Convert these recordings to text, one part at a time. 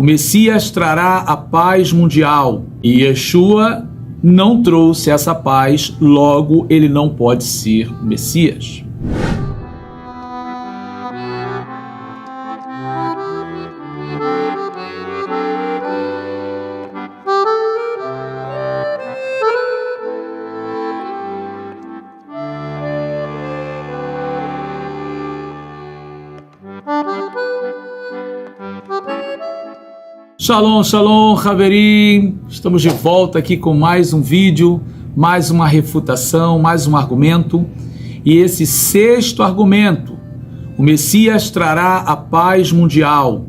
O Messias trará a paz mundial e Yeshua não trouxe essa paz, logo ele não pode ser o Messias. Shalom, shalom, Haverim! Estamos de volta aqui com mais um vídeo, mais uma refutação, mais um argumento. E esse sexto argumento, o Messias trará a paz mundial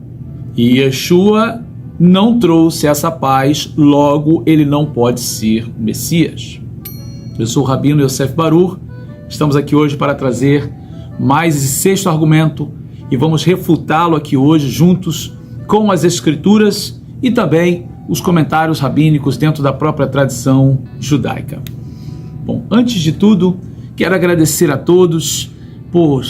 e Yeshua não trouxe essa paz, logo ele não pode ser o Messias. Eu sou o Rabino Yosef Barur, estamos aqui hoje para trazer mais esse sexto argumento e vamos refutá-lo aqui hoje juntos com as escrituras e também os comentários rabínicos dentro da própria tradição judaica. Bom, antes de tudo, quero agradecer a todos por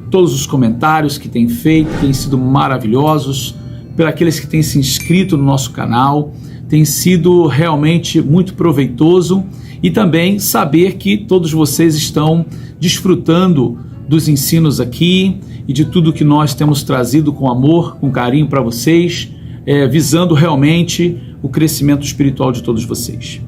todos os comentários que têm feito, têm sido maravilhosos, por aqueles que têm se inscrito no nosso canal, tem sido realmente muito proveitoso, e também saber que todos vocês estão desfrutando dos ensinos aqui e de tudo que nós temos trazido com amor, com carinho para vocês, visando realmente o crescimento espiritual de todos vocês.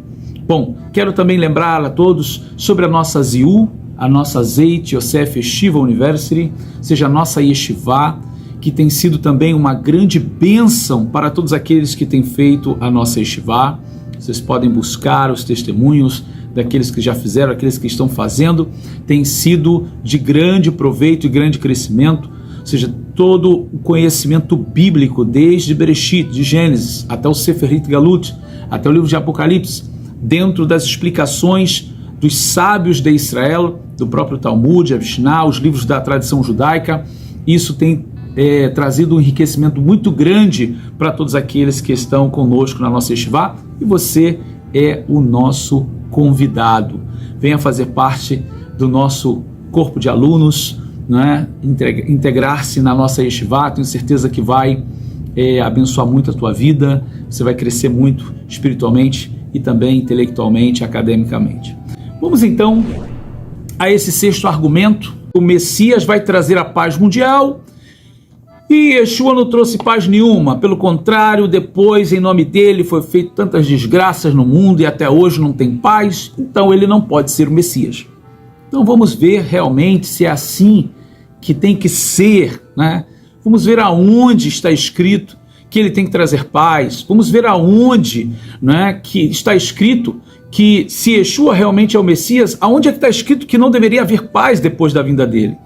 Bom, quero também lembrar a todos sobre a nossa ZIU, a nossa Zeit Yosef Yeshiva University, seja a nossa Yeshivá, que tem sido também uma grande bênção para todos aqueles que têm feito a nossa Yeshivá. Vocês podem buscar os testemunhos daqueles que já fizeram, aqueles que estão fazendo, tem sido de grande proveito e grande crescimento, ou seja, todo o conhecimento bíblico, desde Bereshit, de Gênesis, até o Seferit Galut, até o livro de Apocalipse, dentro das explicações dos sábios de Israel, do próprio Talmud, a Mishnah, os livros da tradição judaica, isso tem trazido um enriquecimento muito grande para todos aqueles que estão conosco na nossa Yeshivá, e você é o nosso convidado. Venha fazer parte do nosso corpo de alunos, né? Integrar-se na nossa Yeshivá. Tenho certeza que vai abençoar muito a tua vida, você vai crescer muito espiritualmente e também intelectualmente, academicamente. Vamos então a esse sexto argumento. O Messias vai trazer a paz mundial e Yeshua não trouxe paz nenhuma, pelo contrário, depois em nome dele foi feito tantas desgraças no mundo e até hoje não tem paz, então ele não pode ser o Messias. Então vamos ver realmente se é assim que tem que ser, né? Vamos ver aonde está escrito que ele tem que trazer paz, vamos ver aonde, né, que está escrito que se Yeshua realmente é o Messias, aonde é que está escrito que não deveria haver paz depois da vinda dele.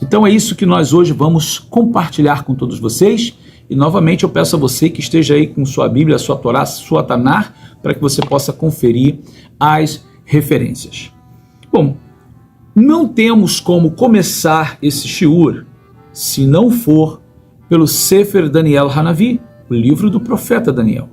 Então é isso que nós hoje vamos compartilhar com todos vocês, e novamente eu peço a você que esteja aí com sua Bíblia, sua Torá, sua Tanar, para que você possa conferir as referências. Bom, não temos como começar esse shiur se não for pelo Sefer Daniel Hanavi, o livro do profeta Daniel,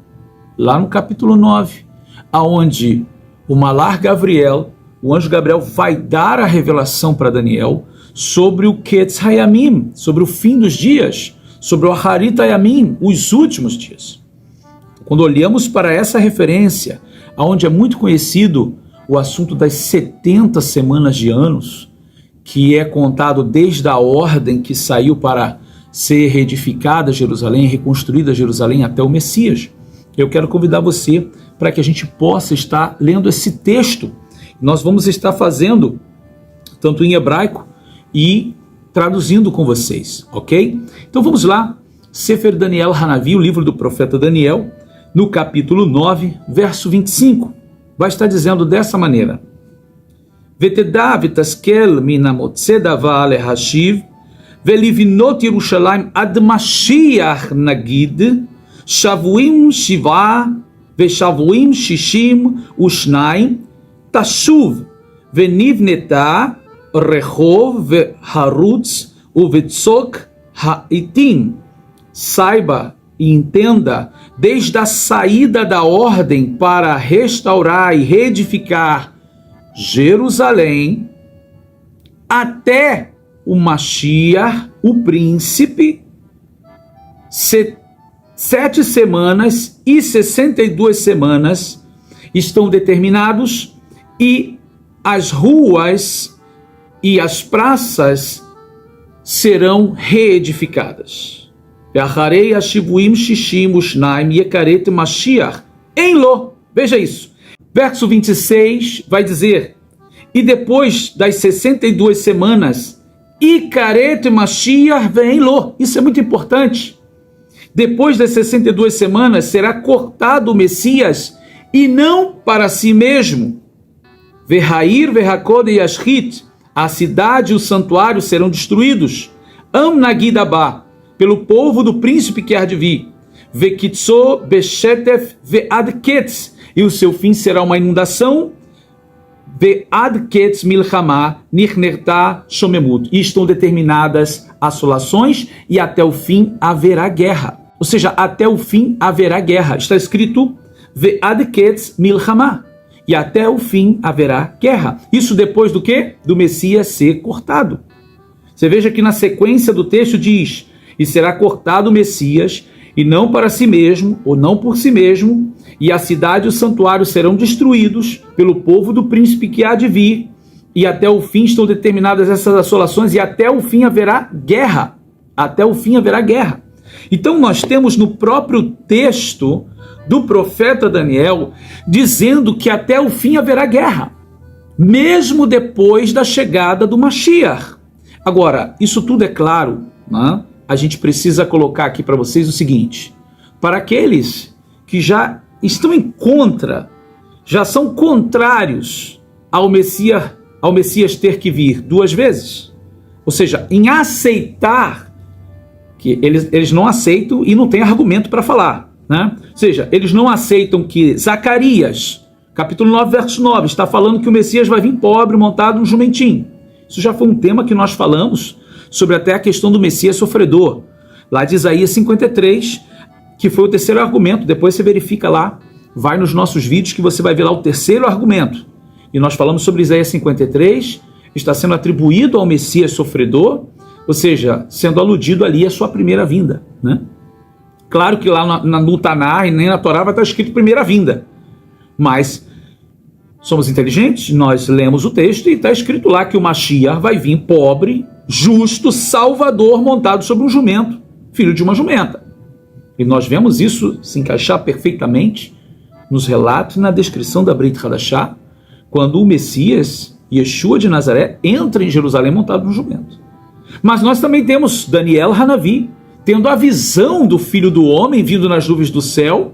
lá no capítulo 9, aonde o Malar Gabriel, o anjo Gabriel, vai dar a revelação para Daniel sobre o Ketz Hayamim, sobre o fim dos dias, sobre o Aharit Hayamim, os últimos dias. Quando olhamos para essa referência, onde é muito conhecido o assunto das 70 semanas de anos, que é contado desde a ordem que saiu para ser reedificada Jerusalém, reconstruída Jerusalém até o Messias, eu quero convidar você para que a gente possa estar lendo esse texto. Nós vamos estar fazendo tanto em hebraico e traduzindo com vocês, ok? Então vamos lá, Sefer Daniel Hanavi, o livro do profeta Daniel, no capítulo 9, verso 25, vai estar dizendo dessa maneira: Vetedá vitaskel minamotse dava lehashiv velivnot Yerushalayim ad Mashiach nagid shavuim shiva veshavuim shishim ushnaim tashuv venivneta Rehov Harutz Uvetzok Haitim. Saiba e entenda, desde a saída da ordem para restaurar e reedificar Jerusalém até o Mashiach, o príncipe, 7 semanas e 62 semanas estão determinados, e as ruas e as praças serão reedificadas. Veja isso. Verso 26 vai dizer: e depois das 62 semanas, Ikaret Mashiach vem lo. Isso é muito importante. Depois das 62 semanas será cortado o Messias, e não para si mesmo. Verrair, Verrakod e Ashrit, a cidade e o santuário serão destruídos. Amnagidabá, pelo povo do príncipe que há de vir. Vekitso Beshetef Veadketz, e o seu fim será uma inundação. Veadketz Milchama Nichnerta Shomemut, e estão determinadas assolações, e até o fim haverá guerra. Ou seja, até o fim haverá guerra. Está escrito Veadketz Milchama, e até o fim haverá guerra. Isso depois do quê? Do Messias ser cortado. Você veja que na sequência do texto diz: e será cortado o Messias, e não para si mesmo, ou não por si mesmo, e a cidade e o santuário serão destruídos pelo povo do príncipe que há de vir, e até o fim estão determinadas essas assolações, e até o fim haverá guerra. Até o fim haverá guerra. Então nós temos no próprio texto do profeta Daniel dizendo que até o fim haverá guerra, mesmo depois da chegada do Mashiach. Agora, isso tudo é claro, né? A gente precisa colocar aqui para vocês o seguinte: para aqueles que já estão em contra, já são contrários ao Messias ter que vir 2 vezes, ou seja, em aceitar, que eles não aceitam e não tem argumento para falar, né? Ou seja, eles não aceitam que Zacarias, capítulo 9, verso 9, está falando que o Messias vai vir pobre, montado num jumentinho. Isso já foi um tema que nós falamos sobre até a questão do Messias sofredor, lá de Isaías 53, que foi o terceiro argumento. Depois você verifica lá, vai nos nossos vídeos que você vai ver lá o terceiro argumento. E nós falamos sobre Isaías 53, está sendo atribuído ao Messias sofredor, ou seja, sendo aludido ali à sua primeira vinda, né? Claro que lá no Tanar e nem na Torá vai estar escrito primeira vinda, mas somos inteligentes, nós lemos o texto e está escrito lá que o Mashiach vai vir pobre, justo, salvador, montado sobre um jumento, filho de uma jumenta. E nós vemos isso se encaixar perfeitamente nos relatos e na descrição da Brit Hadashah, quando o Messias, Yeshua de Nazaré, entra em Jerusalém montado num jumento. Mas nós também temos Daniel Hanavi, tendo a visão do Filho do Homem vindo nas nuvens do céu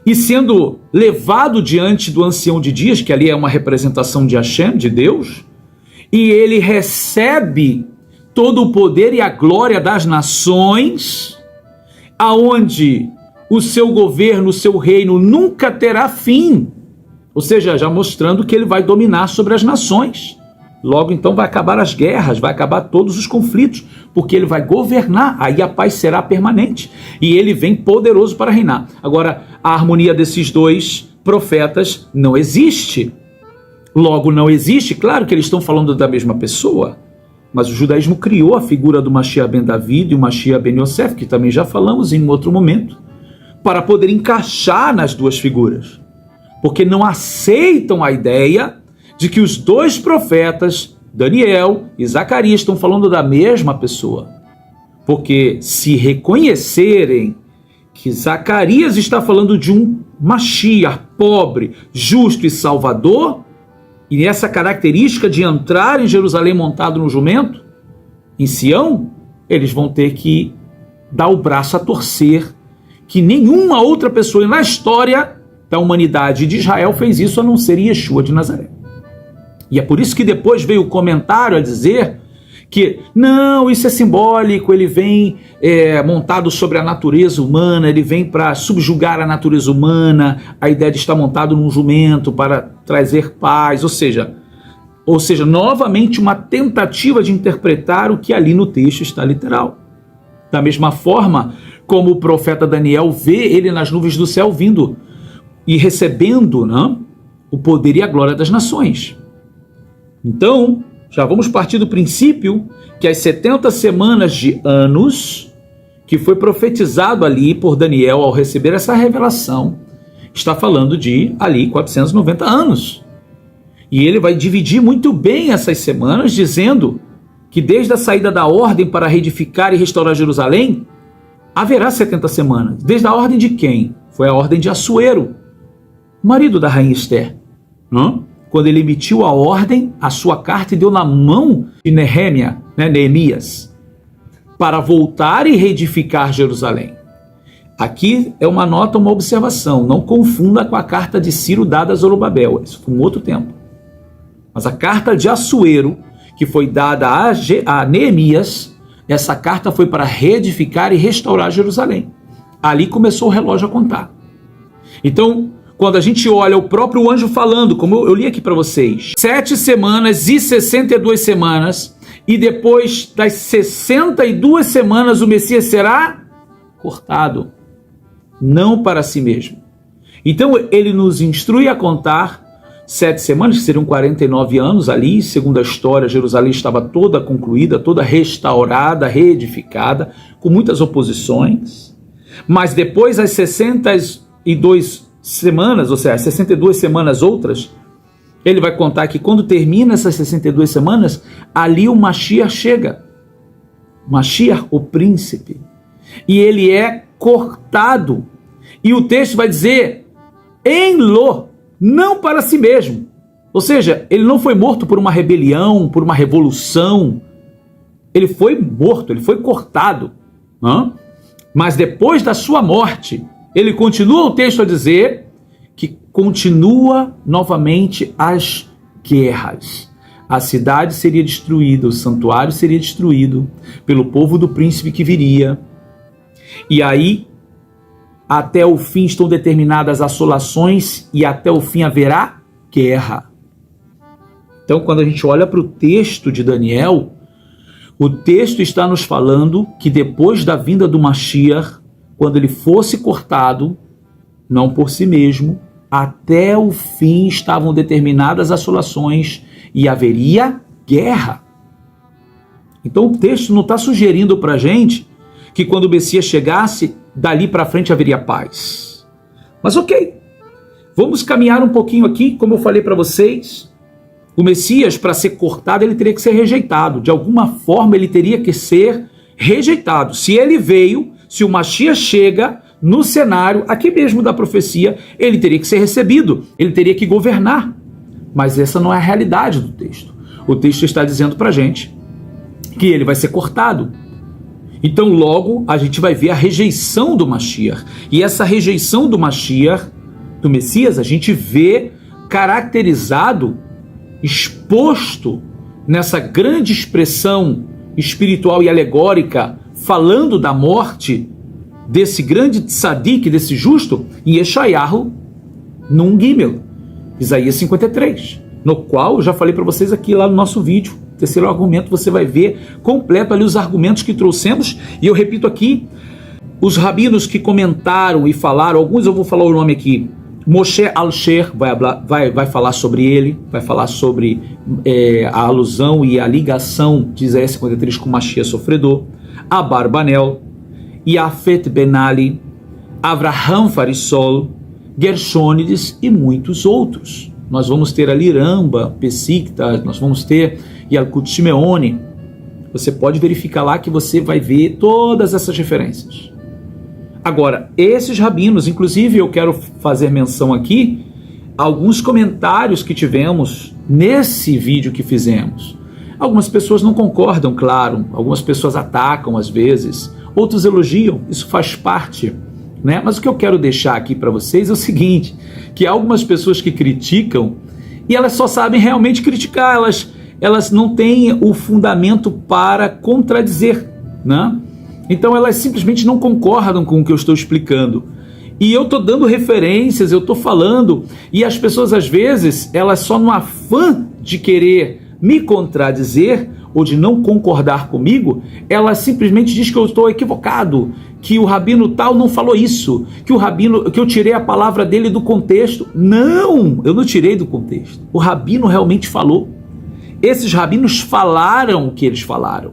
e sendo levado diante do Ancião de Dias, que ali é uma representação de Hashem, de Deus, e ele recebe todo o poder e a glória das nações, aonde o seu governo, o seu reino nunca terá fim, ou seja, já mostrando que ele vai dominar sobre as nações. Logo então vai acabar as guerras, vai acabar todos os conflitos, porque ele vai governar, aí a paz será permanente, e ele vem poderoso para reinar. Agora, a harmonia desses dois profetas não existe. Logo, não existe, claro que eles estão falando da mesma pessoa, mas o judaísmo criou a figura do Mashiach ben David e o Mashiach ben Yosef, que também já falamos em outro momento, para poder encaixar nas duas figuras, porque não aceitam a ideia de que os dois profetas, Daniel e Zacarias, estão falando da mesma pessoa. Porque se reconhecerem que Zacarias está falando de um Mashiach pobre, justo e salvador, e essa característica de entrar em Jerusalém montado no jumento, em Sião, eles vão ter que dar o braço a torcer, que nenhuma outra pessoa na história da humanidade de Israel fez isso, a não ser Yeshua de Nazaré. E é por isso que depois veio o comentário a dizer que não, isso é simbólico, ele vem montado sobre a natureza humana, ele vem para subjugar a natureza humana, a ideia de estar montado num jumento para trazer paz, ou seja, novamente uma tentativa de interpretar o que ali no texto está literal. Da mesma forma como o profeta Daniel vê ele nas nuvens do céu vindo e recebendo, né, o poder e a glória das nações. Então, já vamos partir do princípio que as 70 semanas de anos que foi profetizado ali por Daniel ao receber essa revelação, está falando de ali 490 anos. E ele vai dividir muito bem essas semanas, dizendo que desde a saída da ordem para reedificar e restaurar Jerusalém, haverá 70 semanas. Desde a ordem de quem? Foi a ordem de Assuero, marido da rainha Esther. Quando ele emitiu a ordem, a sua carta, e deu na mão de Neemias, para voltar e reedificar Jerusalém. Aqui é uma nota, uma observação. Não confunda com a carta de Ciro dada a Zorobabel. Isso foi um outro tempo. Mas a carta de Assuero, que foi dada a Neemias, essa carta foi para reedificar e restaurar Jerusalém. Ali começou o relógio a contar. Então, quando a gente olha o próprio anjo falando, como eu li aqui para vocês, 7 semanas e 62 semanas, e depois das 62 semanas o Messias será cortado, não para si mesmo. Então ele nos instrui a contar 7 semanas, que seriam 49 anos ali. Segundo a história, Jerusalém estava toda concluída, toda restaurada, reedificada, com muitas oposições. Mas depois as 62 semanas, ou seja, as 62 semanas outras, ele vai contar que quando termina essas 62 semanas, ali o Mashiach chega. Mashiach, o príncipe. E ele é cortado. E o texto vai dizer, em Ló, não para si mesmo. Ou seja, ele não foi morto por uma rebelião, por uma revolução. Ele foi morto, ele foi cortado. Mas depois da sua morte, ele continua o texto a dizer que continua novamente as guerras. A cidade seria destruída, o santuário seria destruído pelo povo do príncipe que viria. E aí, até o fim estão determinadas assolações e até o fim haverá guerra. Então, quando a gente olha para o texto de Daniel, o texto está nos falando que depois da vinda do Mashiach, quando ele fosse cortado, não por si mesmo, até o fim estavam determinadas assolações e haveria guerra. Então o texto não está sugerindo para a gente que quando o Messias chegasse, dali para frente haveria paz. Mas ok, vamos caminhar um pouquinho aqui, como eu falei para vocês. O Messias, para ser cortado, ele teria que ser rejeitado. De alguma forma, ele teria que ser rejeitado. Se ele veio, se o Mashiach chega no cenário, aqui mesmo da profecia, ele teria que ser recebido, ele teria que governar. Mas essa não é a realidade do texto. O texto está dizendo para a gente que ele vai ser cortado. Então, logo, a gente vai ver a rejeição do Mashiach. E essa rejeição do Mashiach, do Messias, a gente vê caracterizado, exposto nessa grande expressão espiritual e alegórica, falando da morte desse grande tzadik, desse justo, em Yeshayahu, Nun Gimel, Isaías 53, no qual eu já falei para vocês aqui lá no nosso vídeo, terceiro argumento, você vai ver completo ali os argumentos que trouxemos, e eu repito aqui, os rabinos que comentaram e falaram, alguns eu vou falar o nome aqui, Moshe Alsher vai falar sobre ele, vai falar sobre a alusão e a ligação de Isaías 53 com Mashiach sofredor, Abarbanel, Yafet Benali, Avraham Farisol, Gershônides e muitos outros. Nós vamos ter ali Ramba, Pessikta, nós vamos ter Yalkut Shimeoni. Você pode verificar lá que você vai ver todas essas referências. Agora, esses rabinos, inclusive eu quero fazer menção aqui, alguns comentários que tivemos nesse vídeo que fizemos. Algumas pessoas não concordam, claro, algumas pessoas atacam às vezes, outros elogiam, isso faz parte, né? Mas o que eu quero deixar aqui para vocês é o seguinte, que há algumas pessoas que criticam e elas só sabem realmente criticar, elas não têm o fundamento para contradizer, né? Então elas simplesmente não concordam com o que eu estou explicando. E eu estou dando referências, eu estou falando, e as pessoas às vezes, elas só no afã de querer me contradizer ou de não concordar comigo, ela simplesmente diz que eu estou equivocado, que o rabino tal não falou isso, que eu tirei a palavra dele do contexto. Não, eu não tirei do contexto. O rabino realmente falou. Esses rabinos falaram o que eles falaram.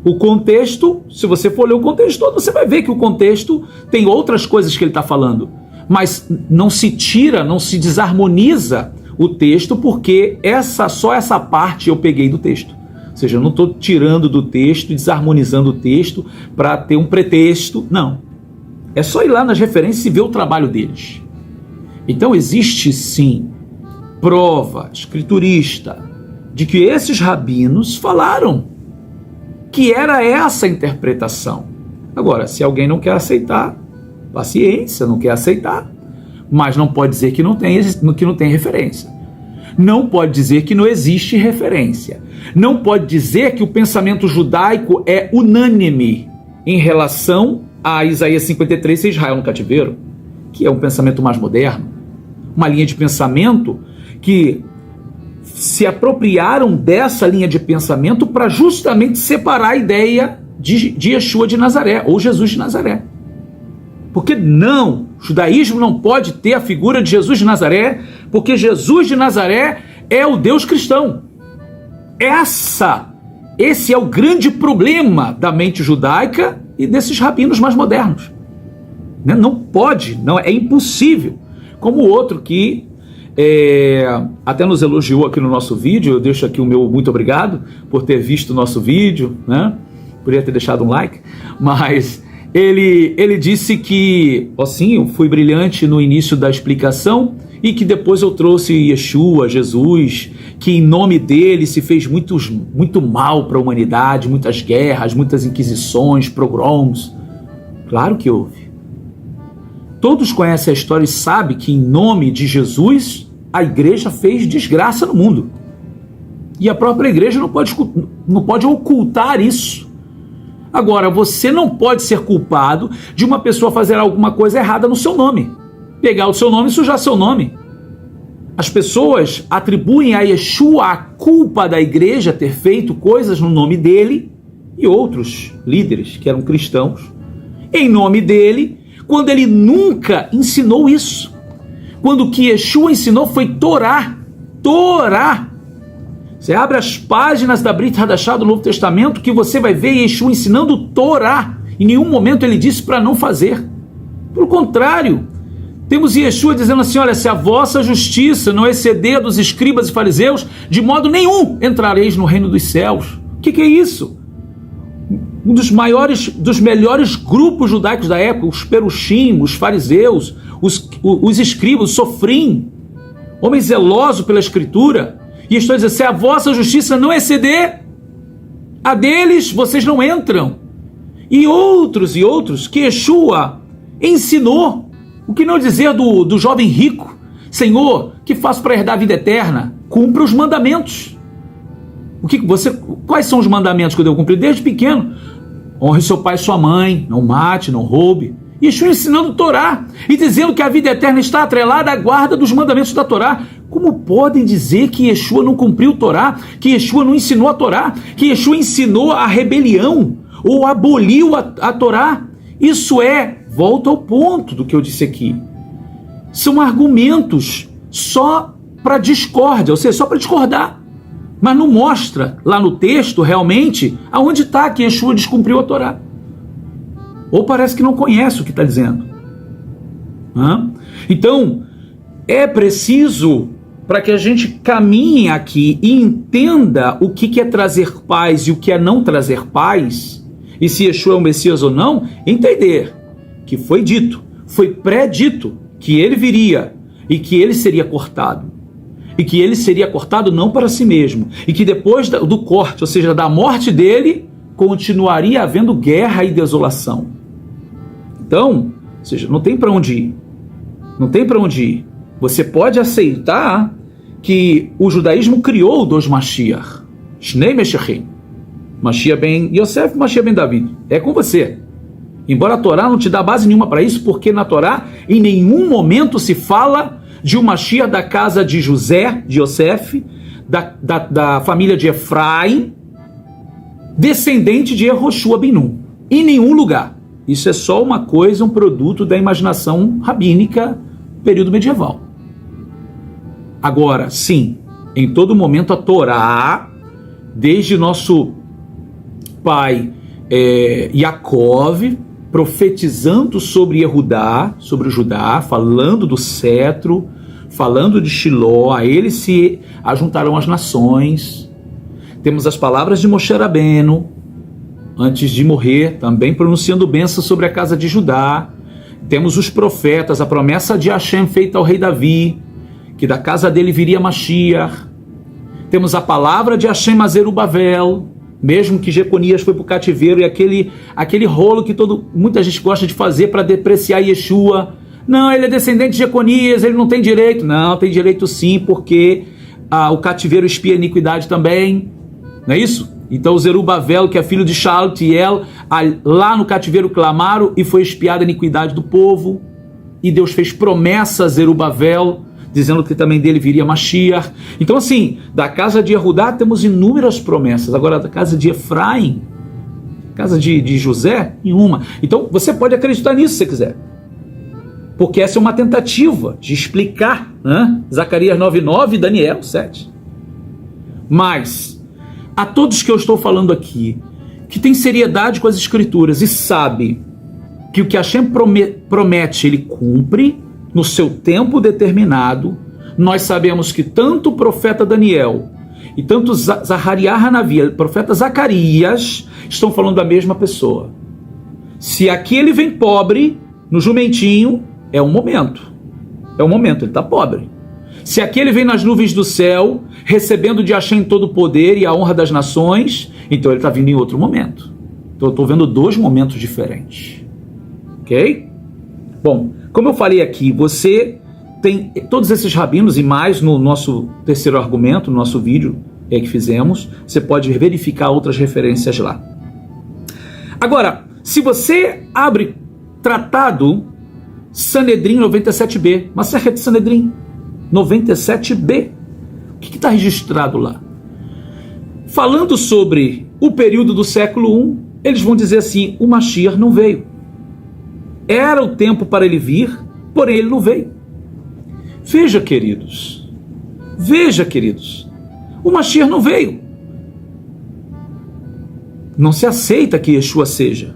O contexto, se você for ler o contexto todo, você vai ver que o contexto tem outras coisas que ele está falando. Mas não se tira, não se desarmoniza o texto, porque só essa parte eu peguei do texto. Ou seja, eu não estou tirando do texto e desarmonizando o texto para ter um pretexto. Não. É só ir lá nas referências e ver o trabalho deles. Então existe sim prova escriturista de que esses rabinos falaram que era essa a interpretação. Agora, se alguém não quer aceitar, paciência, não quer aceitar, mas não pode dizer que não tem referência. Não pode dizer que não existe referência. Não pode dizer que o pensamento judaico é unânime em relação a Isaías 53 e Israel no cativeiro, que é um pensamento mais moderno, uma linha de pensamento que se apropriaram dessa linha de pensamento para justamente separar a ideia de Yeshua de Nazaré, ou Jesus de Nazaré. Porque não, o judaísmo não pode ter a figura de Jesus de Nazaré, porque Jesus de Nazaré é o Deus cristão. Esse é o grande problema da mente judaica e desses rabinos mais modernos. Não pode, não, é impossível. Como o outro que até nos elogiou aqui no nosso vídeo, eu deixo aqui o meu muito obrigado por ter visto o nosso vídeo, né? Poderia ter deixado um like, mas ele disse que, sim, eu fui brilhante no início da explicação e que depois eu trouxe Yeshua, Jesus, que em nome dele se fez muito mal para a humanidade, muitas guerras, muitas inquisições, pogroms. Claro que houve. Todos conhecem a história e sabem que em nome de Jesus a igreja fez desgraça no mundo. E a própria igreja não pode ocultar isso. Agora, você não pode ser culpado de uma pessoa fazer alguma coisa errada no seu nome. Pegar o seu nome e sujar seu nome. As pessoas atribuem a Yeshua a culpa da igreja ter feito coisas no nome dele e outros líderes que eram cristãos em nome dele, quando ele nunca ensinou isso. Quando o que Yeshua ensinou foi Torá. Torá. Você abre as páginas da Brit Hadashah do Novo Testamento que você vai ver Yeshua ensinando Torá. Em nenhum momento ele disse para não fazer. Pelo contrário, temos Yeshua dizendo assim, olha, se a vossa justiça não exceder dos escribas e fariseus, de modo nenhum entrareis no reino dos céus. O que é isso? Um dos melhores grupos judaicos da época, os perushim, os fariseus, os escribas, os sofrim, homens zelosos pela escritura, e estou dizendo, se a vossa justiça não exceder a deles, vocês não entram. E outros que Yeshua ensinou. O que não dizer do jovem rico? Senhor, que faço para herdar a vida eterna? Cumpra os mandamentos. Quais são os mandamentos que eu devo cumprir desde pequeno? Honre seu pai e sua mãe, não mate, não roube. Yeshua ensinando Torá e dizendo que a vida eterna está atrelada à guarda dos mandamentos da Torá. Como podem dizer que Yeshua não cumpriu Torá, que Yeshua não ensinou a Torá, que Yeshua ensinou a rebelião ou aboliu a Torá? Isso volta ao ponto do que eu disse aqui. São argumentos só para discórdia, ou seja, só para discordar. Mas não mostra lá no texto realmente aonde está que Yeshua descumpriu a Torá. Ou parece que não conhece o que está dizendo. Então, é preciso, para que a gente caminhe aqui e entenda o que é trazer paz e o que é não trazer paz, e se Yeshua é o Messias ou não, entender que foi dito, foi predito que ele viria e que ele seria cortado. E que ele seria cortado não para si mesmo. E que depois do corte, ou seja, da morte dele, continuaria havendo guerra e desolação. Então, ou seja, não tem para onde ir. Não tem para onde ir. Você pode aceitar que o judaísmo criou dois Mashiach. Shnei Meshachim. Mashiach ben Yosef, Mashiach ben David. É com você. Embora a Torá não te dá base nenhuma para isso, porque na Torá em nenhum momento se fala de um Mashiach da casa de José, de Yosef, da família de Efraim, descendente de Yehoshua ben Nun. Em nenhum lugar. Isso é só uma coisa, um produto da imaginação rabínica período medieval. Agora, sim, em todo momento a Torá, desde nosso pai Yaakov, profetizando sobre Yehudá, sobre o Judá, falando do cetro, falando de Shiló, a ele se ajuntarão as nações. Temos as palavras de Moshe Rabbeinu, antes de morrer, também pronunciando bênção sobre a casa de Judá. Temos os profetas, a promessa de Hashem feita ao rei Davi, que da casa dele viria Mashiach. Temos a palavra de Hashem a Zerubavel, mesmo que Jeconias foi para o cativeiro, e aquele rolo que muita gente gosta de fazer para depreciar Yeshua. Não, ele é descendente de Jeconias, ele não tem direito. Não, tem direito sim, porque o cativeiro expia a iniquidade também. Não é isso? Então Zerubavel, que é filho de Shealtiel, lá no cativeiro clamaram e foi expiada a iniquidade do povo. E Deus fez promessa a Zerubavel, dizendo que também dele viria Mashiach. Então assim, da casa de Yehudá temos inúmeras promessas. Agora da casa de Efraim, casa de José, nenhuma. Então você pode acreditar nisso se você quiser, porque essa é uma tentativa de explicar, né? Zacarias 9:9 e Daniel 7. Mas a todos que eu estou falando aqui, que tem seriedade com as escrituras e sabe que o que Hashem promete ele cumpre no seu tempo determinado, nós sabemos que tanto o profeta Daniel e tanto Zahariah Hanavi, o profeta Zacarias, estão falando da mesma pessoa. Se aqui ele vem pobre, no jumentinho, é um momento, ele está pobre. Se aqui ele vem nas nuvens do céu, recebendo de Hashem todo o poder e a honra das nações, então ele está vindo em outro momento. Então eu estou vendo dois momentos diferentes. Ok? Bom, como eu falei aqui, você tem todos esses rabinos e mais no nosso terceiro argumento, no nosso vídeo que fizemos. Você pode verificar outras referências lá. Agora, se você abre Tratado Sanedrim 97b, Masechet Sanedrim 97b, o que está registrado lá? Falando sobre o período do século I, eles vão dizer assim: o Mashiach não veio. Era o tempo para ele vir, porém ele não veio. Veja, queridos, o Mashiach não veio. Não se aceita que Yeshua seja.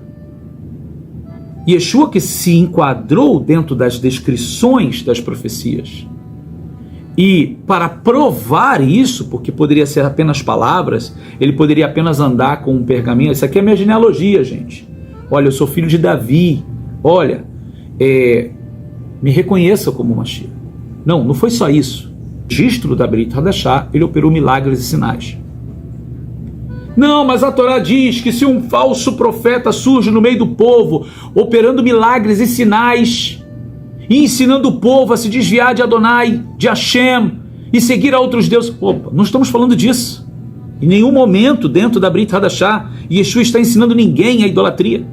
Yeshua que se enquadrou dentro das descrições das profecias. E para provar isso, porque poderia ser apenas palavras, ele poderia apenas andar com um pergaminho. Isso aqui é minha genealogia, gente. Olha, eu sou filho de Davi. Olha, me reconheça como Mashiach. Não foi só isso. O registro da Brit Hadashah, ele operou milagres e sinais. Não, mas a Torá diz que se um falso profeta surge no meio do povo, operando milagres e sinais, e ensinando o povo a se desviar de Adonai, de Hashem, e seguir a outros deuses. Opa, não estamos falando disso. Em nenhum momento dentro da Brit Hadashah, Yeshua está ensinando ninguém a idolatria.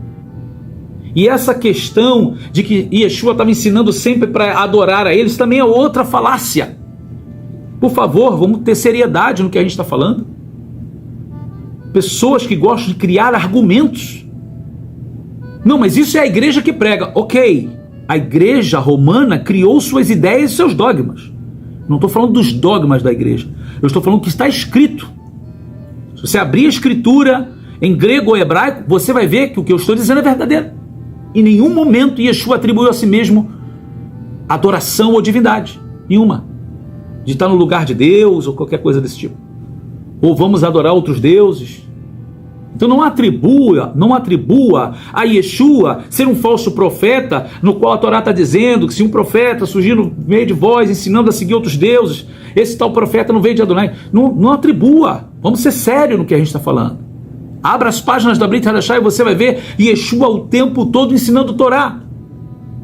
E essa questão de que Yeshua estava ensinando sempre para adorar a eles também é outra falácia. Por favor, vamos ter seriedade no que a gente está falando. Pessoas que gostam de criar argumentos. Não, mas isso é a igreja que prega. Ok, a igreja romana criou suas ideias e seus dogmas. Não estou falando dos dogmas da igreja. Eu estou falando que está escrito. Se você abrir a escritura em grego ou hebraico, você vai ver que o que eu estou dizendo é verdadeiro. Em nenhum momento Yeshua atribuiu a si mesmo adoração ou divindade. Nenhuma. De estar no lugar de Deus ou qualquer coisa desse tipo. Ou vamos adorar outros deuses. Então não atribua a Yeshua ser um falso profeta, no qual a Torá está dizendo que se um profeta surgir no meio de vós, ensinando a seguir outros deuses, esse tal profeta não veio de Adonai. Não atribua. Vamos ser sérios no que a gente está falando. Abra as páginas da Brit Hadashah e você vai ver Yeshua o tempo todo ensinando Torá.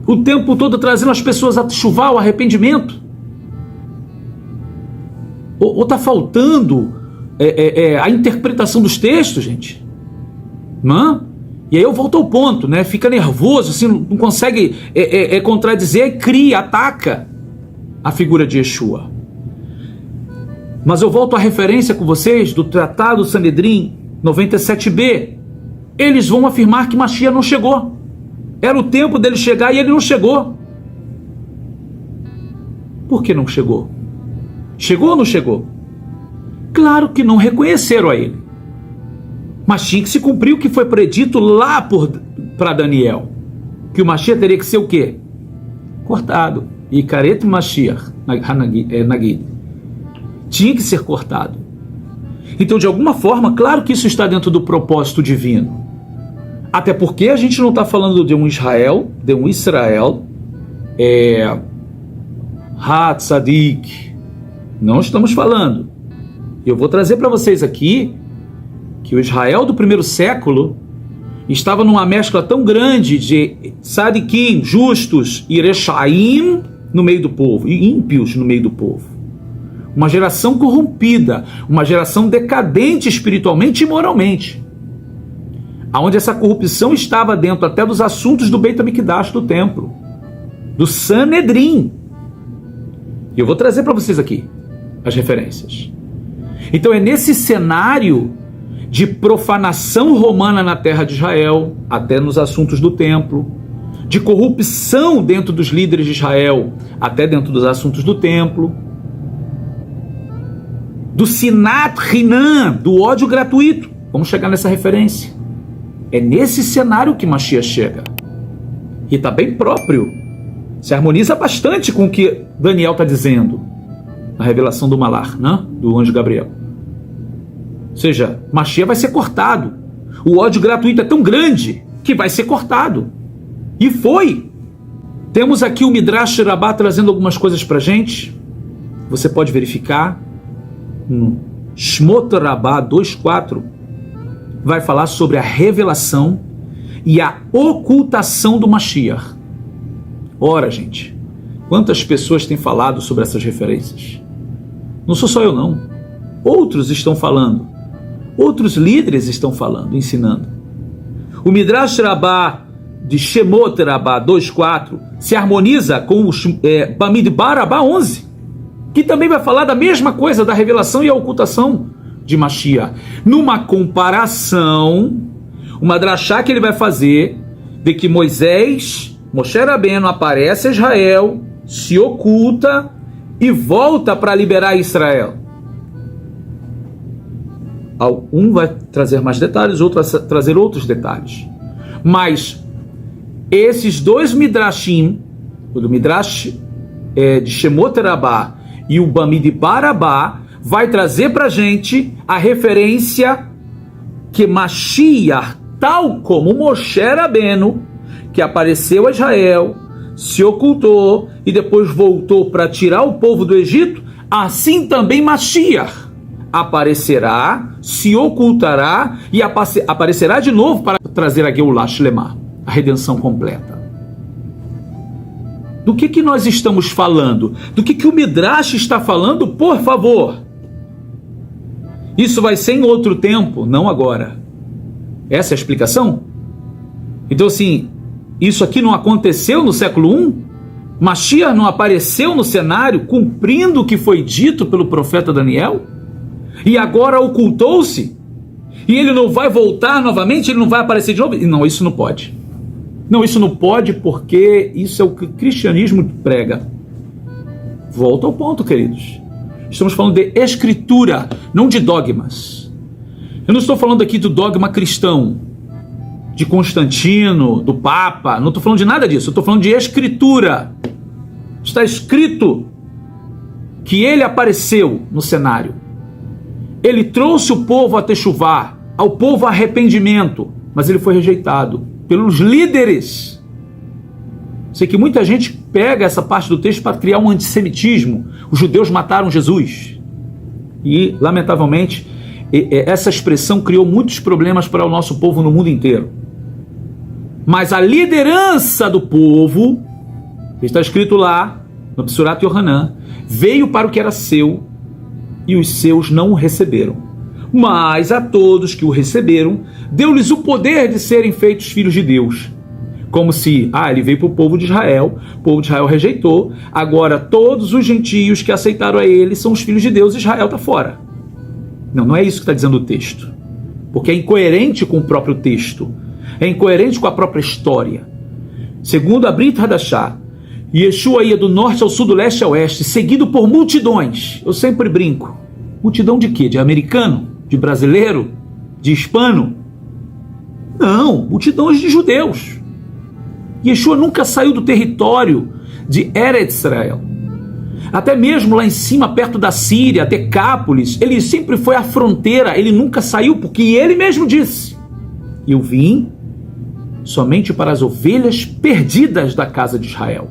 O tempo todo trazendo as pessoas a chuvar, ao arrependimento. Ou está faltando a interpretação dos textos, gente? Não? E aí eu volto ao ponto, né? Fica nervoso, assim, não consegue contradizer, cria, ataca a figura de Yeshua. Mas eu volto à referência com vocês do Tratado Sanedrim 97b. Eles vão afirmar que Mashiach não chegou. Era o tempo dele chegar e ele não chegou. Por que não chegou? Chegou ou não chegou? Claro que não reconheceram a ele. Mas tinha que se cumprir o que foi predito lá para Daniel, que o Mashiach teria que ser o quê? Cortado. E Karet Mashiach Nagid tinha que ser cortado. Então, de alguma forma, claro que isso está dentro do propósito divino. Até porque a gente não está falando de um Israel, Hatzadik. Não estamos falando. Eu vou trazer para vocês aqui que o Israel do primeiro século estava numa mescla tão grande de Tzadikim, justos, e Reshaim no meio do povo, e ímpios no meio do povo. Uma geração corrompida, uma geração decadente espiritualmente e moralmente, aonde essa corrupção estava dentro até dos assuntos do Beit HaMikdash, do templo, do Sanedrim. E eu vou trazer para vocês aqui as referências. Então é nesse cenário de profanação romana na terra de Israel, até nos assuntos do templo, de corrupção dentro dos líderes de Israel, até dentro dos assuntos do templo, do Sinat Hinam, do ódio gratuito. Vamos chegar nessa referência. É nesse cenário que Mashiach chega. E está bem próprio. Se harmoniza bastante com o que Daniel está dizendo na revelação do Malar, né? Do anjo Gabriel. Ou seja, Mashiach vai ser cortado. O ódio gratuito é tão grande que vai ser cortado. E foi. Temos aqui o Midrash Rabbah trazendo algumas coisas para a gente. Você pode verificar. Shmot Rabbah 2.4 vai falar sobre a revelação e a ocultação do Mashiach. Ora, gente, quantas pessoas têm falado sobre essas referências? Não sou só eu, não. Outros estão falando. Outros líderes estão falando, ensinando. O Midrash Rabbah de Shemot Rabbah 2.4 se harmoniza com o Bamidbar Rabbah 11, que também vai falar da mesma coisa, da revelação e a ocultação de Mashiach. Numa comparação, uma drachá que ele vai fazer de que Moshe Rabbeinu aparece a Israel, se oculta e volta para liberar Israel. Um vai trazer mais detalhes, outro vai trazer outros detalhes. Mas esses dois Midrashim, o do Midrash de Shemot Rabbah e o Bamidbar Rabbah, vai trazer para a gente a referência que Mashiach, tal como Moshe Rabbeinu, que apareceu a Israel, se ocultou e depois voltou para tirar o povo do Egito, assim também Mashiach aparecerá, se ocultará e aparecerá de novo para trazer a Geulah Shlemah, a redenção completa. Do que nós estamos falando? Do que o Midrash está falando, por favor? Isso vai ser em outro tempo, não agora. Essa é a explicação? Então, assim, isso aqui não aconteceu no século I? Mashiach não apareceu no cenário cumprindo o que foi dito pelo profeta Daniel? E agora ocultou-se? E ele não vai voltar novamente? Ele não vai aparecer de novo? Não, isso não pode. Não, isso não pode, porque isso é o que o cristianismo prega. Volta ao ponto, queridos. Estamos falando de escritura, não de dogmas. Eu não estou falando aqui do dogma cristão, de Constantino, do Papa. Não estou falando de nada disso. Eu estou falando de escritura. Está escrito que ele apareceu no cenário. Ele trouxe o povo a techuvá, ao povo a arrependimento, mas ele foi rejeitado pelos líderes. Sei que muita gente pega essa parte do texto para criar um antissemitismo. Os judeus mataram Jesus. E, lamentavelmente, essa expressão criou muitos problemas para o nosso povo no mundo inteiro. Mas a liderança do povo, está escrito lá, no Psurat Yohanan, veio para o que era seu, e os seus não o receberam. Mas a todos que o receberam, deu-lhes o poder de serem feitos filhos de Deus. Como se, ele veio para o povo de Israel rejeitou, agora todos os gentios que aceitaram a ele são os filhos de Deus, Israel está fora. Não é isso que está dizendo o texto. Porque é incoerente com o próprio texto. É incoerente com a própria história. Segundo a Brit Hadashah, Yeshua ia do norte ao sul, do leste ao oeste, seguido por multidões. Eu sempre brinco. Multidão de quê? De americano? De brasileiro? De hispano? Não, multidões de judeus. Yeshua nunca saiu do território de Eretz Israel. Até mesmo lá em cima, perto da Síria, Decápolis, ele sempre foi à fronteira, ele nunca saiu, porque ele mesmo disse: eu vim somente para as ovelhas perdidas da casa de Israel.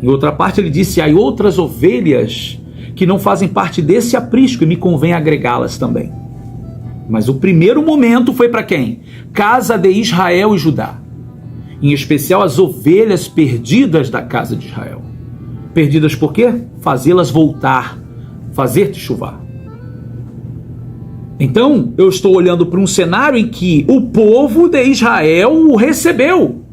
Em outra parte ele disse: há outras ovelhas que não fazem parte desse aprisco e me convém agregá-las também. Mas o primeiro momento foi para quem? Casa de Israel e Judá. Em especial as ovelhas perdidas da casa de Israel. Perdidas por quê? Fazê-las voltar, fazer teshuva. Então, eu estou olhando para um cenário em que o povo de Israel o recebeu.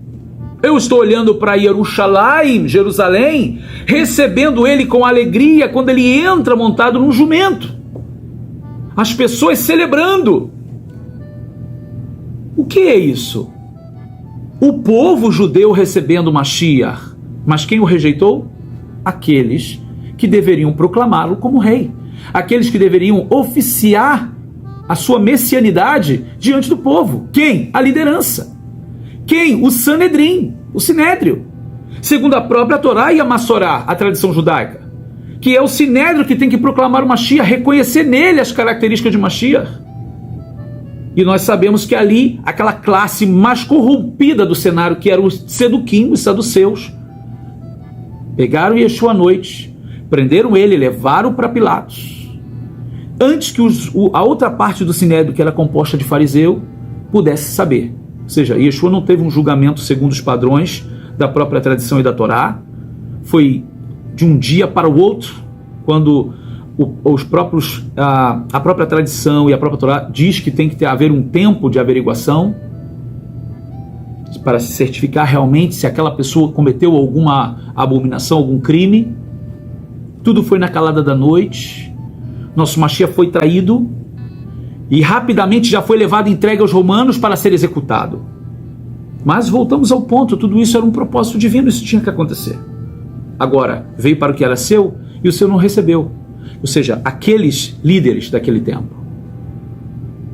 Eu estou olhando para Jerusalém, recebendo ele com alegria quando ele entra montado num jumento. As pessoas celebrando. O que é isso? O povo judeu recebendo o Mashiach. Mas quem o rejeitou? Aqueles que deveriam proclamá-lo como rei. Aqueles que deveriam oficiar a sua messianidade diante do povo. Quem? A liderança. Quem? O Sanedrim, o Sinédrio. Segundo a própria Torá e a Massorá, a tradição judaica. Que é o Sinédrio que tem que proclamar o Mashiach, reconhecer nele as características de Mashiach. E nós sabemos que ali, aquela classe mais corrompida do cenário, que eram os Seduquim, os saduceus, pegaram Yeshua à noite, prenderam ele, levaram para Pilatos, antes que a outra parte do Sinédrio, que era composta de fariseu, pudesse saber. Ou seja, Yeshua não teve um julgamento segundo os padrões da própria tradição e da Torá. Foi de um dia para o outro, quando a própria tradição e a própria Torá diz que tem que haver um tempo de averiguação para se certificar realmente se aquela pessoa cometeu alguma abominação, algum crime. Tudo foi na calada da noite. Nosso Mashiach foi traído e rapidamente já foi levado e entregue aos romanos para ser executado. Mas voltamos ao ponto, tudo isso era um propósito divino, isso tinha que acontecer. Agora, veio para o que era seu e o seu não recebeu. Ou seja, aqueles líderes daquele tempo.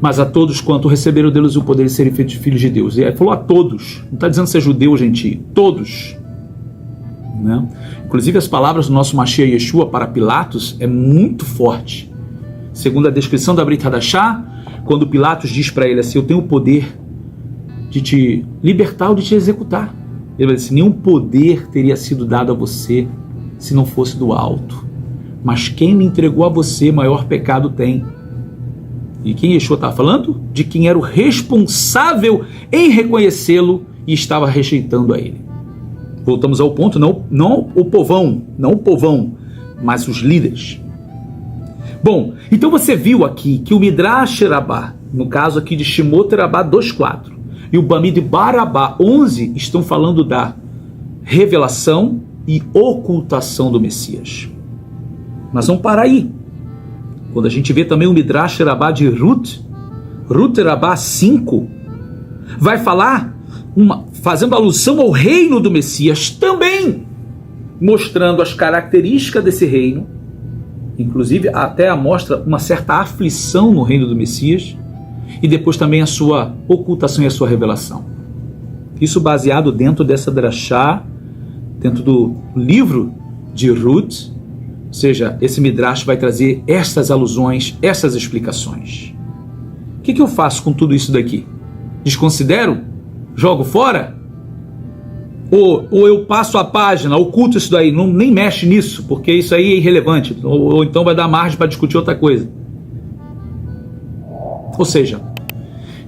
Mas a todos quanto receberam deles o poder de serem feitos filhos de Deus. E ele falou a todos, não está dizendo ser judeu ou gentio, todos. Né? Inclusive as palavras do nosso Mashiach Yeshua para Pilatos é muito forte. Segundo a descrição da Brit Hadashah, quando Pilatos diz para ele assim: eu tenho o poder de te libertar ou de te executar. Ele vai dizer: nenhum poder teria sido dado a você se não fosse do alto. Mas quem me entregou a você, maior pecado tem. E quem Yeshua estava falando? De quem era o responsável em reconhecê-lo e estava rejeitando a ele. Voltamos ao ponto, não o povão, mas os líderes. Bom, então você viu aqui que o Midrash Rabbah, no caso aqui de Shemot Rabbah 2.4, e o Bamidbar Rabbah 11 estão falando da revelação e ocultação do Messias. Mas vamos parar aí. Quando a gente vê também o Midrash Rabbah de Ruth Rabbah 5, vai falar, fazendo alusão ao reino do Messias também, mostrando as características desse reino, inclusive até mostra uma certa aflição no reino do Messias, e depois também a sua ocultação e a sua revelação. Isso baseado dentro dessa drachá, dentro do livro de Ruth. Ou seja, esse Midrash vai trazer estas alusões, essas explicações. O que eu faço com tudo isso daqui? Desconsidero? Jogo fora? Ou eu passo a página, oculto isso daí, nem mexe nisso, porque isso aí é irrelevante, ou então vai dar margem para discutir outra coisa. Ou seja,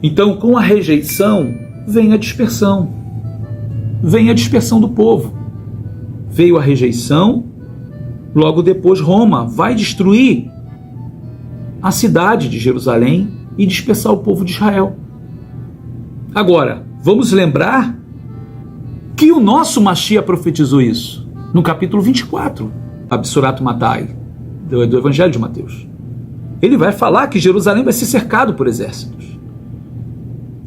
então com a rejeição vem a dispersão. Vem a dispersão do povo. Veio a rejeição. Logo depois Roma vai destruir a cidade de Jerusalém e dispersar o povo de Israel. Agora, vamos lembrar que o nosso Mashiach profetizou isso no capítulo 24, Absurat Matai, do Evangelho de Mateus. Ele vai falar que Jerusalém vai ser cercado por exércitos.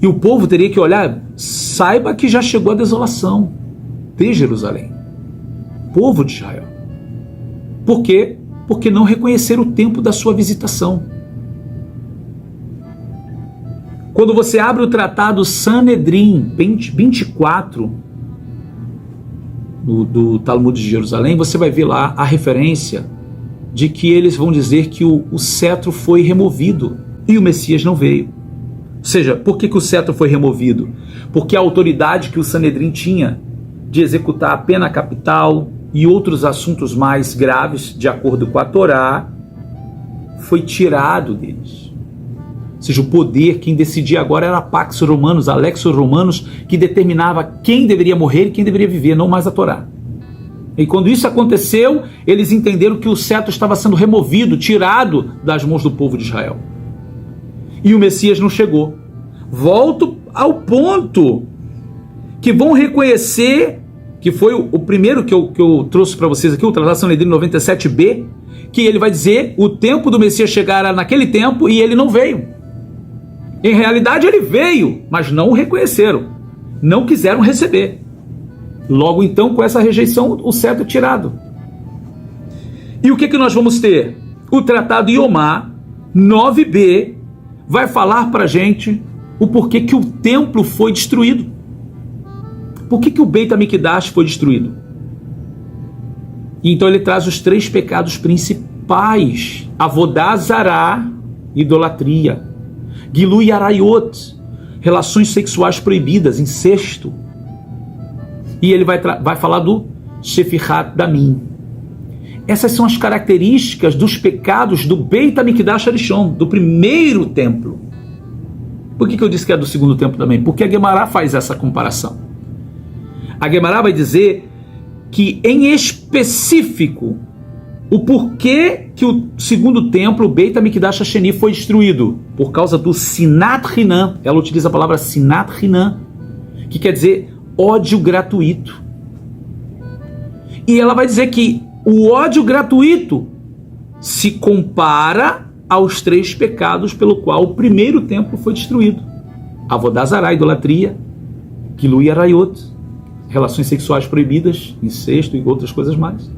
E o povo teria que olhar, saiba que já chegou a desolação de Jerusalém. Povo de Israel. Por quê? Porque não reconheceram o tempo da sua visitação. Quando você abre o tratado Sanedrim 24 do Talmud de Jerusalém, você vai ver lá a referência de que eles vão dizer que o cetro foi removido e o Messias não veio. Ou seja, por que o cetro foi removido? Porque a autoridade que o Sanedrim tinha de executar a pena capital e outros assuntos mais graves, de acordo com a Torá, foi tirado deles. Ou seja, o poder, quem decidia agora era a Pax Romanos, a Lex Romanos, que determinava quem deveria morrer e quem deveria viver, não mais a Torá. E quando isso aconteceu, eles entenderam que o cetro estava sendo removido, tirado das mãos do povo de Israel. E o Messias não chegou. Volto ao ponto que vão reconhecer, que foi o primeiro que eu trouxe para vocês aqui, o Tratado Sanedrim 97b, que ele vai dizer, o tempo do Messias chegará naquele tempo e ele não veio. Em realidade ele veio, mas não o reconheceram, não quiseram receber. Logo então, com essa rejeição, o cetro é tirado. E o que nós vamos ter? O Tratado Yomá 9b vai falar para a gente o porquê que o templo foi destruído. Por que o Beit HaMikdash foi destruído? E então ele traz os 3 pecados principais: Avodá Zará, idolatria; Gilui Arayot, relações sexuais proibidas, incesto. E ele vai falar do Shefirhat Damim. Essas são as características dos pecados do Beit HaMikdash Arishon, do primeiro templo. Por que eu disse que é do segundo templo também? Porque a Guemará faz essa comparação. A Guemará vai dizer que, em específico, o porquê que o segundo templo, o Beit HaMikdash Asheni, foi destruído. Por causa do Sinat Hinam. Ela utiliza a palavra Sinat Hinam, que quer dizer ódio gratuito. E ela vai dizer que o ódio gratuito se compara aos 3 pecados pelo qual o primeiro templo foi destruído: Avodá Zará, idolatria; Gilui Arayot, relações sexuais proibidas, incesto e outras coisas mais;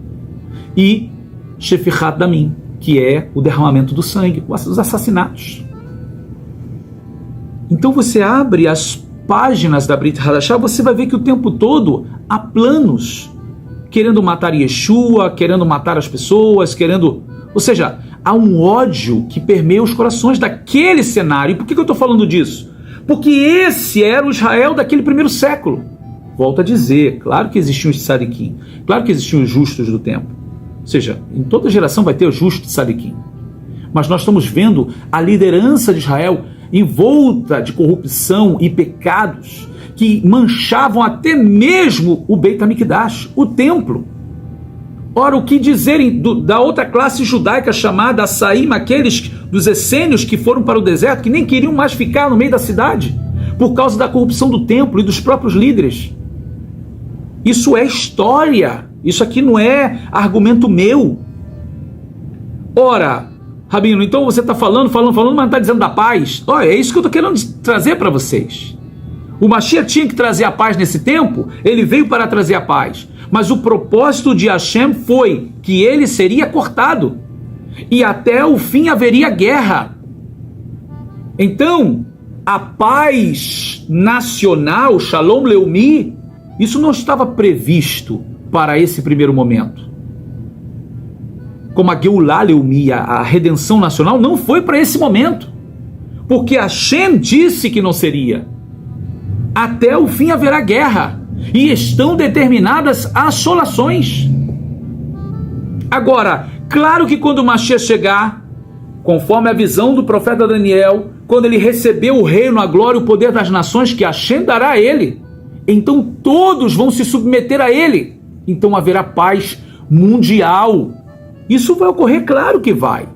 e Shefirhat Damim, que é o derramamento do sangue, os assassinatos. Então você abre as páginas da Brit Hadashah, você vai ver que o tempo todo há planos querendo matar Yeshua, querendo matar as pessoas, ou seja, há um ódio que permeia os corações daquele cenário. E por que eu estou falando disso? Porque esse era o Israel daquele primeiro século. Volto a dizer, claro que existiam os tzadikim, claro que existiam os justos do tempo. Ou seja, em toda geração vai ter o justo tzadikim. Mas nós estamos vendo a liderança de Israel envolta de corrupção e pecados que manchavam até mesmo o Beit HaMikdash, o templo. Ora, o que dizerem da outra classe judaica chamada Assaim, aqueles dos essênios que foram para o deserto, que nem queriam mais ficar no meio da cidade, por causa da corrupção do templo e dos próprios líderes? Isso é história, isso aqui não é argumento meu. Ora, Rabino, então você está falando, mas não está dizendo da paz? Olha, é isso que eu estou querendo trazer para vocês. O Mashiach tinha que trazer a paz nesse tempo, ele veio para trazer a paz. Mas o propósito de Hashem foi que ele seria cortado. E até o fim haveria guerra. Então, a paz nacional, Shalom Leumi, isso não estava previsto para esse primeiro momento. Como a Geulah Leumi, a redenção nacional, não foi para esse momento. Porque Hashem disse que não seria. Até o fim haverá guerra. E estão determinadas assolações. Agora, claro que quando o Mashiach chegar, conforme a visão do profeta Daniel, quando ele recebeu o reino, a glória e o poder das nações que Hashem dará a ele, então todos vão se submeter a ele. Então haverá paz mundial. Isso vai ocorrer, claro que vai.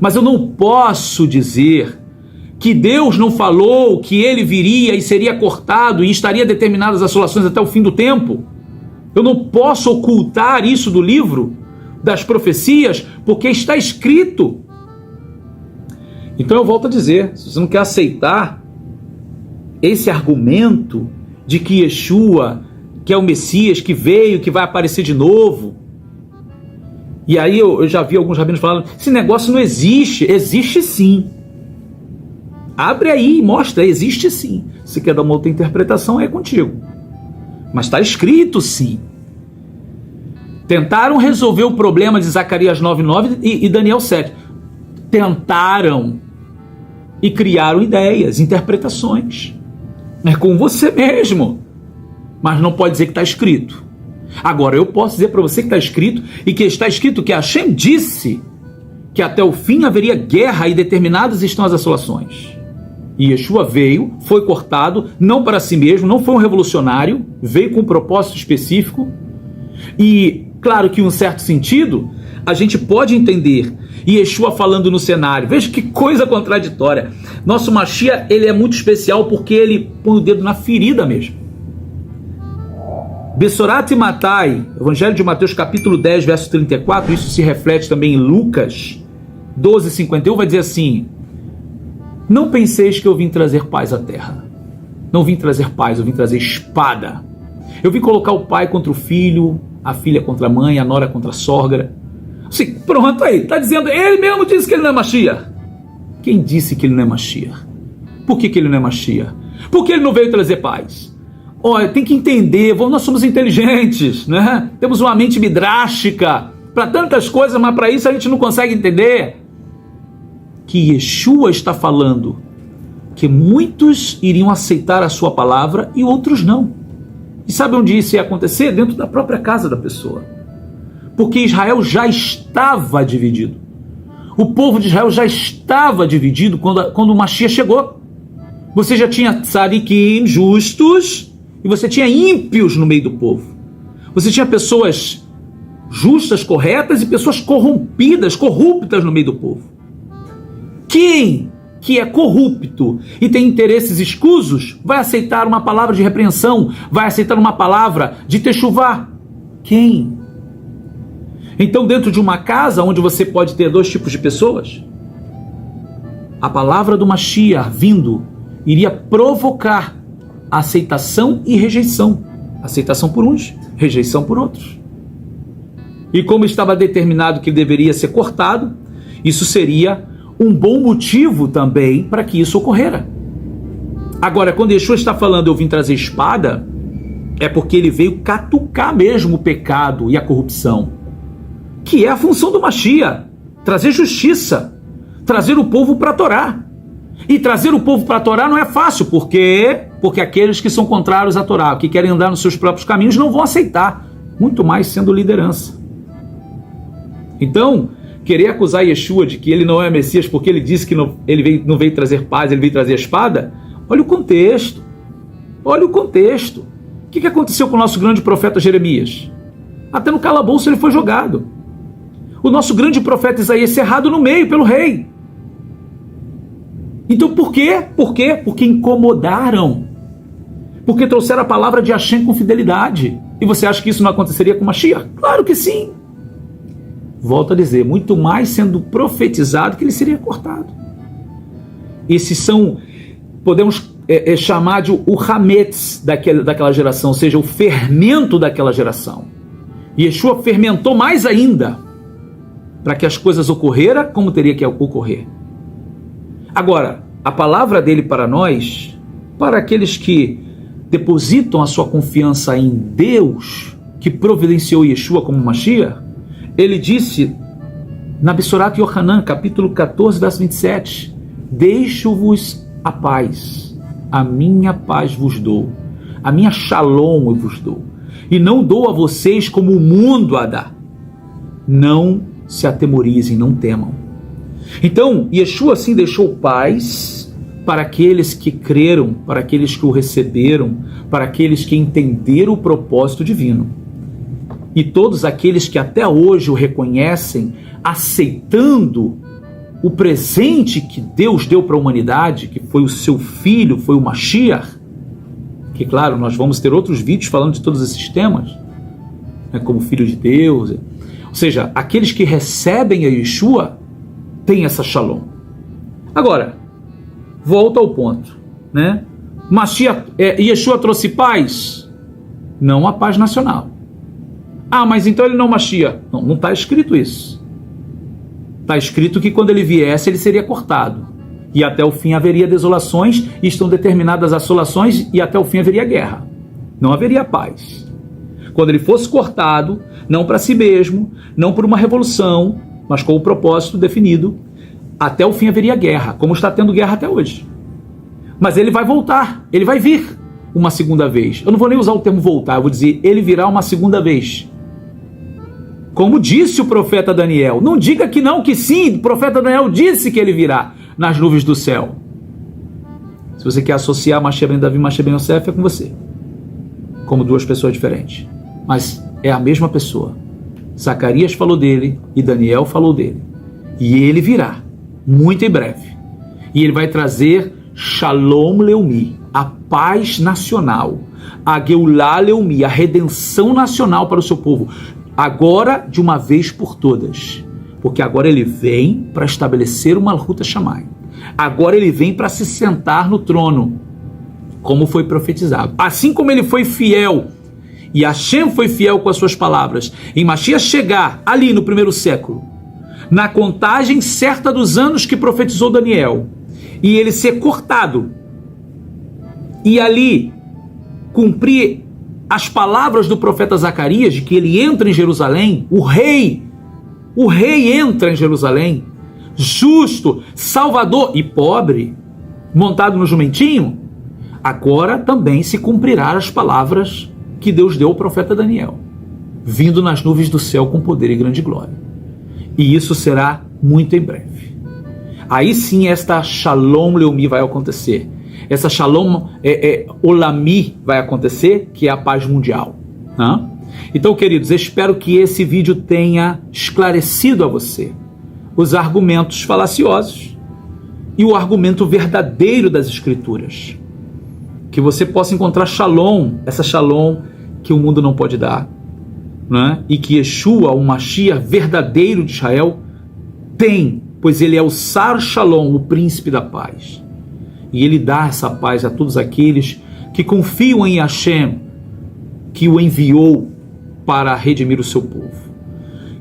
Mas eu não posso dizer que Deus não falou que ele viria e seria cortado e estaria determinadas as assolações até o fim do tempo. Eu não posso ocultar isso do livro das profecias, porque está escrito. Então eu volto a dizer, se você não quer aceitar esse argumento de que Yeshua, que é o Messias, que veio, que vai aparecer de novo, e aí eu já vi alguns rabinos falando, esse negócio não existe. Existe sim. Abre aí e mostra, existe sim. Se quer dar uma outra interpretação, é contigo. Mas está escrito sim. Tentaram resolver o problema de Zacarias 9:9 e Daniel 7. Tentaram e criaram ideias, interpretações. É com você mesmo. Mas não pode dizer que está escrito. Agora, eu posso dizer para você que está escrito, e que está escrito que Hashem disse que até o fim haveria guerra e determinadas estão as assolações. E Yeshua veio, foi cortado, não para si mesmo, não foi um revolucionário, veio com um propósito específico. E, claro que em um certo sentido, a gente pode entender Yeshua falando no cenário. Veja que coisa contraditória. Nosso Mashiach, ele é muito especial porque ele põe o dedo na ferida mesmo. Bessorat e Matai, Evangelho de Mateus capítulo 10, verso 34, isso se reflete também em Lucas 12:51, vai dizer assim: não penseis que eu vim trazer paz à terra. Não vim trazer paz, eu vim trazer espada. Eu vim colocar o pai contra o filho, a filha contra a mãe, a nora contra a sogra. Assim, pronto aí, está dizendo, ele mesmo disse que ele não é Mashiach. Quem disse que ele não é Mashiach? Por que ele não é Mashiach? Porque ele não veio trazer paz. Olha, tem que entender, nós somos inteligentes, né? Temos uma mente midrástica para tantas coisas, mas para isso a gente não consegue entender que Yeshua está falando que muitos iriam aceitar a sua palavra e outros não. E sabe onde isso ia acontecer? Dentro da própria casa da pessoa. Porque Israel já estava dividido. O povo de Israel já estava dividido quando o Mashiach chegou. Você já tinha tzadikim, justos, e você tinha ímpios no meio do povo. Você tinha pessoas justas, corretas, e pessoas corrompidas, corruptas no meio do povo. Quem que é corrupto e tem interesses escusos vai aceitar uma palavra de repreensão, vai aceitar uma palavra de techuvá? Quem? Então, dentro de uma casa onde você pode ter dois tipos de pessoas, a palavra do Mashiach vindo iria provocar aceitação e rejeição. Aceitação por uns, rejeição por outros. E como estava determinado que deveria ser cortado, isso seria um bom motivo também para que isso ocorrera. Agora, quando Yeshua está falando eu vim trazer espada, é porque ele veio catucar mesmo o pecado e a corrupção, que é a função do Mashiach, trazer justiça, trazer o povo para a Torá. E trazer o povo para a Torá não é fácil, porque aqueles que são contrários à Torá, que querem andar nos seus próprios caminhos, não vão aceitar, muito mais sendo liderança. Então, querer acusar Yeshua de que ele não é Messias porque ele disse que ele não veio trazer paz, ele veio trazer a espada, olha o contexto. Olha o contexto. O que aconteceu com o nosso grande profeta Jeremias? Até no calabouço ele foi jogado. O nosso grande profeta Isaías cerrado no meio pelo rei. Então por quê? Por quê? Porque incomodaram. Porque trouxeram a palavra de Hashem com fidelidade. E você acha que isso não aconteceria com Mashiach? Claro que sim. Volto a dizer, muito mais sendo profetizado que ele seria cortado. Esses são, podemos chamar de o hametz daquela geração, ou seja, o fermento daquela geração. E Yeshua fermentou mais ainda para que as coisas ocorreram como teria que ocorrer. Agora, a palavra dele para nós, para aqueles que depositam a sua confiança em Deus, que providenciou Yeshua como Mashiach, ele disse na Bessorat Yohanan, capítulo 14, verso 27, deixo-vos a paz, a minha paz vos dou, a minha shalom eu vos dou, e não dou a vocês como o mundo a dá. Não se atemorizem, não temam. Então, Yeshua assim deixou paz para aqueles que creram, para aqueles que o receberam, para aqueles que entenderam o propósito divino. E todos aqueles que até hoje o reconhecem, aceitando o presente que Deus deu para a humanidade, que foi o seu Filho, foi o Mashiach, que claro, nós vamos ter outros vídeos falando de todos esses temas, né, como Filho de Deus. Ou seja, aqueles que recebem a Yeshua têm essa shalom. Agora, volta ao ponto, né? Yeshua trouxe paz? Não a paz nacional. Ah, mas então ele não Mashiach. Não está escrito isso. Está escrito que quando ele viesse, ele seria cortado. E até o fim haveria desolações, e estão determinadas assolações, e até o fim haveria guerra. Não haveria paz. Quando ele fosse cortado, não para si mesmo, não por uma revolução, mas com o propósito definido, até o fim haveria guerra, como está tendo guerra até hoje. Mas ele vai voltar, ele vai vir uma segunda vez. Eu não vou nem usar o termo voltar, eu vou dizer, ele virá uma segunda vez. Como disse o profeta Daniel. Não diga que não, que sim, o profeta Daniel disse que ele virá nas nuvens do céu. Se você quer associar Mashiach ben Davi e Mashiach ben Yosef, é com você. Como duas pessoas diferentes. Mas é a mesma pessoa. Zacarias falou dele e Daniel falou dele. E ele virá, muito em breve. E ele vai trazer Shalom Leumi, a paz nacional, a Geulah Leumi, a redenção nacional para o seu povo. Agora, de uma vez por todas. Porque agora ele vem para estabelecer uma Malhut Shamayim. Agora ele vem para se sentar no trono, como foi profetizado. Assim como ele foi fiel, e Hashem foi fiel com as suas palavras, em Mashiach chegar ali no primeiro século, na contagem certa dos anos que profetizou Daniel, e ele ser cortado, e ali cumprir as palavras do profeta Zacarias, de que ele entra em Jerusalém, o rei entra em Jerusalém, justo, salvador e pobre, montado no jumentinho. Agora também se cumprirá as palavras que Deus deu ao profeta Daniel, vindo nas nuvens do céu com poder e grande glória. E isso será muito em breve. Aí sim esta Shalom Leumi vai acontecer. Essa Shalom Olami vai acontecer, que é a paz mundial. Né? Então, queridos, espero que esse vídeo tenha esclarecido a você os argumentos falaciosos e o argumento verdadeiro das Escrituras. Que você possa encontrar Shalom, essa Shalom que o mundo não pode dar, né? E que Yeshua, o Mashiach verdadeiro de Israel, tem, pois ele é o Sar Shalom, o príncipe da paz. E ele dá essa paz a todos aqueles que confiam em Hashem, que o enviou para redimir o seu povo.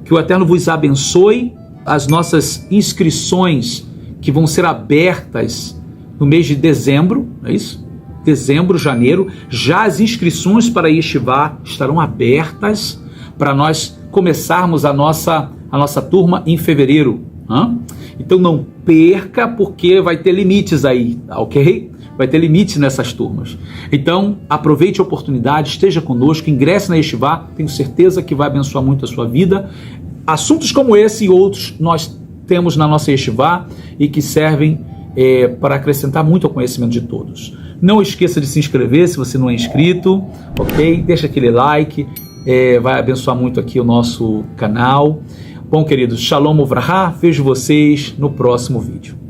Que o Eterno vos abençoe. As nossas inscrições que vão ser abertas no mês de dezembro, não é isso? Dezembro, janeiro, já as inscrições para Yeshivá estarão abertas para nós começarmos a nossa turma em fevereiro. Hein? Então não perca, porque vai ter limites aí, ok? Vai ter limites nessas turmas. Então aproveite a oportunidade, esteja conosco, ingresse na Yeshivá, tenho certeza que vai abençoar muito a sua vida. Assuntos como esse e outros nós temos na nossa Yeshivá e que servem para acrescentar muito ao conhecimento de todos. Não esqueça de se inscrever se você não é inscrito, ok? Deixa aquele like, vai abençoar muito aqui o nosso canal. Bom, queridos, Shalom Uvraha, vejo vocês no próximo vídeo.